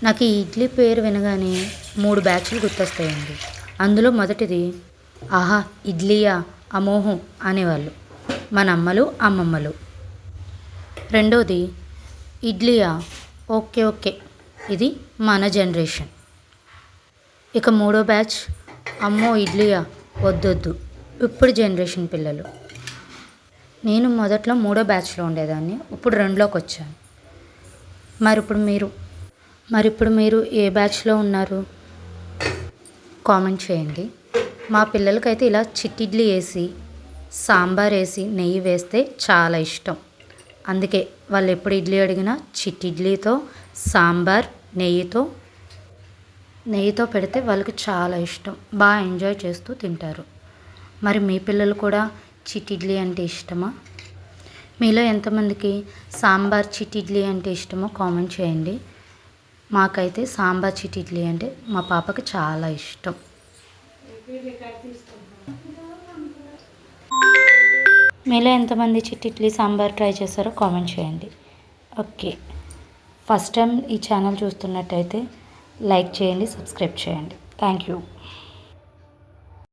నాకు ఈ ఇడ్లీ పేరు వినగానే 3 బ్యాచ్లు గుర్తొస్తాయండి. అందులో మొదటిది ఆహా! ఇడ్లీయా అమోఘం అనేవాళ్ళు మన అమ్మలు, అమ్మమ్మలు. రెండోది ఇడ్లీయా ఓకే ఓకే ఇది మన జనరేషన్. ఇక మూడో బ్యాచ్ అమ్మో ఇడ్లీయా వద్దొద్దు ఇప్పుడు జనరేషన్ పిల్లలు. నేను మొదట్లో మూడో బ్యాచ్లో ఉండేదాన్ని, ఇప్పుడు 2లోకి వచ్చాను. మరిప్పుడు మీరు ఏ బ్యాచ్లో ఉన్నారు కామెంట్ చేయండి. మా పిల్లలకైతే ఇలా చిట్టిడ్లీ వేసి సాంబార్ వేసి నెయ్యి వేస్తే చాలా ఇష్టం. అందుకే వాళ్ళు ఎప్పుడు ఇడ్లీ అడిగినా చిట్టిడ్లీతో సాంబార్ నెయ్యితో పెడితే వాళ్ళకి చాలా ఇష్టం, బాగా ఎంజాయ్ చేస్తూ తింటారు. మరి మీ పిల్లలు కూడా చిట్టిడ్లీ అంటే ఇష్టమా? మీలో ఎంతమందికి సాంబార్ చిట్టిడ్లీ అంటే ఇష్టమో కామెంట్ చేయండి. మాకైతే సాంబార్ చిట్టిడ్లీ అంటే మా పాపకి చాలా ఇష్టం. మీలో ఎంతమంది చిట్టిడ్లీ సాంబార్ ట్రై చేశారో కామెంట్ చేయండి. ఓకే, ఫస్ట్ టైం ఈ ఛానల్ చూస్తున్నట్టయితే లైక్ చేయండి, సబ్స్క్రైబ్ చేయండి. Thank you.